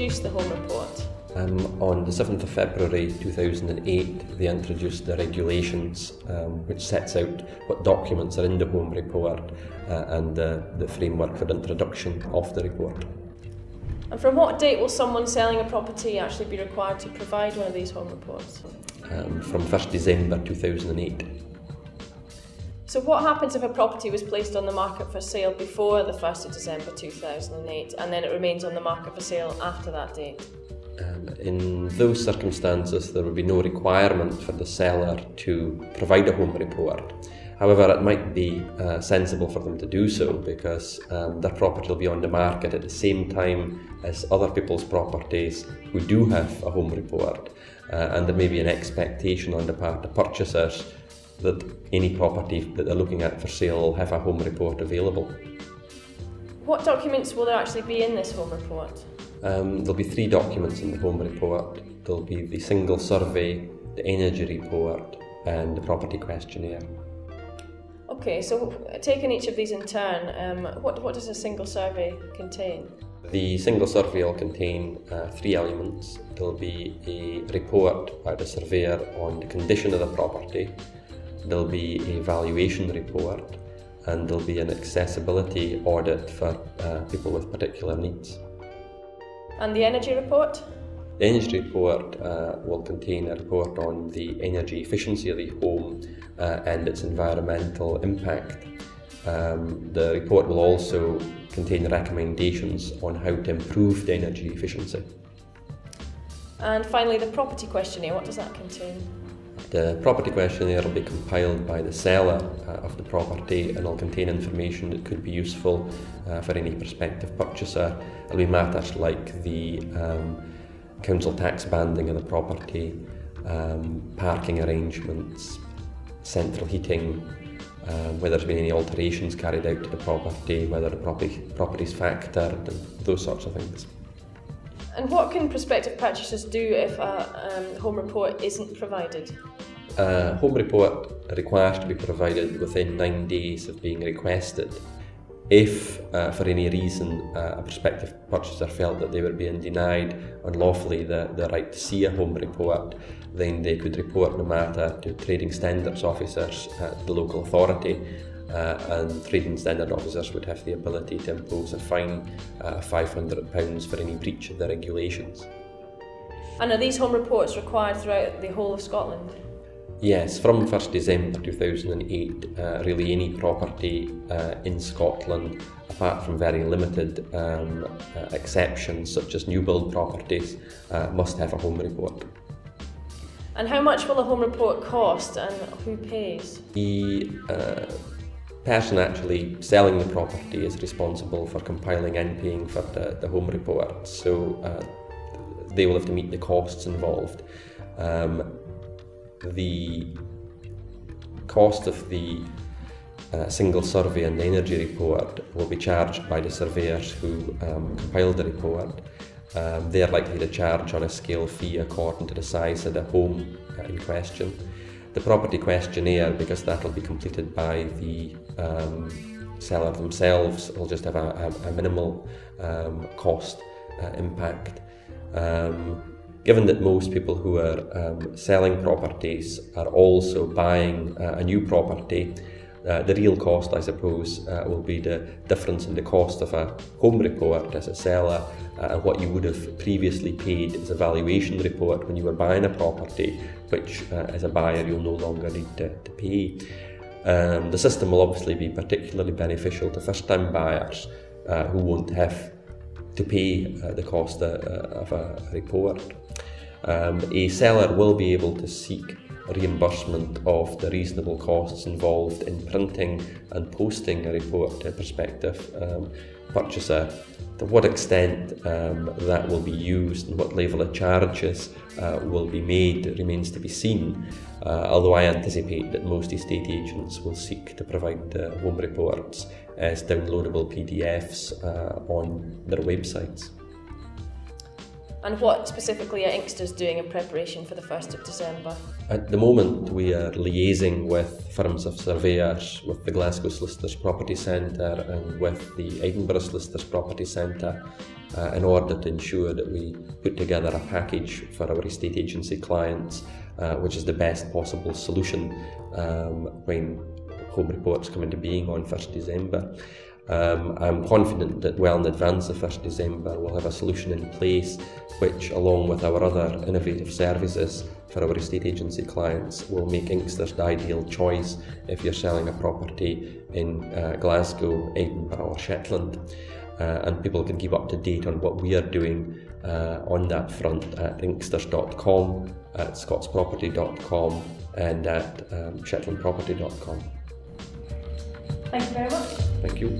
introduced the home report? On the 7th of February 2008, they introduced the regulations which sets out what documents are in the home report and the framework for the introduction of the report. And from what date will someone selling a property actually be required to provide one of these home reports? From 1st December 2008. So what happens if a property was placed on the market for sale before the 1st of December 2008 and then it remains on the market for sale after that date? In those circumstances, there would be no requirement for the seller to provide a home report. However, it might be sensible for them to do so because their property will be on the market at the same time as other people's properties who do have a home report, and there may be an expectation on the part of purchasers that any property that they're looking at for sale will have a home report available. What documents will there actually be in this home report? There'll be 3 documents in the home report. There'll be the single survey, the energy report and the property questionnaire. Okay, so taking each of these in turn, what does a single survey contain? The single survey will contain 3 elements. There'll be a report by the surveyor on the condition of the property, there'll be a valuation report, and there'll be an accessibility audit for people with particular needs. And the energy report? The energy report will contain a report on the energy efficiency of the home and its environmental impact. The report will also contain recommendations on how to improve the energy efficiency. And finally, the property questionnaire, what does that contain? The property questionnaire will be compiled by the seller of the property and will contain information that could be useful for any prospective purchaser. It'll be matters like the council tax banding of the property, parking arrangements, central heating, whether there's been any alterations carried out to the property, whether the property's factored, and those sorts of things. And what can prospective purchasers do if a home report isn't provided? A home report requires to be provided within 9 days of being requested. If, for any reason, a prospective purchaser felt that they were being denied unlawfully the right to see a home report, then they could report the matter to trading standards officers at the local authority, and trading standard officers would have the ability to impose a fine of £500 for any breach of the regulations. And are these home reports required throughout the whole of Scotland? Yes, from 1st December 2008, really any property in Scotland, apart from very limited exceptions such as new build properties, must have a home report. And how much will a home report cost and who pays? The person actually selling the property is responsible for compiling and paying for the home report, so they will have to meet the costs involved. The cost of the single survey and the energy report will be charged by the surveyors who compiled the report. They are likely to charge on a scale fee according to the size of the home in question. The property questionnaire, because that will be completed by the seller themselves, will just have a minimal cost impact. Given that most people who are selling properties are also buying a new property, the real cost, I suppose, will be the difference in the cost of a home report as a seller and what you would have previously paid as a valuation report when you were buying a property, which as a buyer you'll no longer need to pay. The system will obviously be particularly beneficial to first-time buyers who won't have to pay the cost of a report. A seller will be able to seek reimbursement of the reasonable costs involved in printing and posting a report to a prospective purchaser. To what extent that will be used and what level of charges will be made remains to be seen, although I anticipate that most estate agents will seek to provide home reports as downloadable PDFs on their websites. And what specifically are Inksters doing in preparation for the 1st of December? At the moment, we are liaising with firms of surveyors, with the Glasgow Solicitors Property Centre and with the Edinburgh Solicitors Property Centre in order to ensure that we put together a package for our estate agency clients, which is the best possible solution when home reports come into being on 1st December. I'm confident that well in advance of 1st December we'll have a solution in place which, along with our other innovative services for our estate agency clients, will make Inksters the ideal choice if you're selling a property in Glasgow, Edinburgh or Shetland. And people can keep up to date on what we are doing on that front at inksters.com, at scotsproperty.com and at shetlandproperty.com. Thank you very much. Thank you.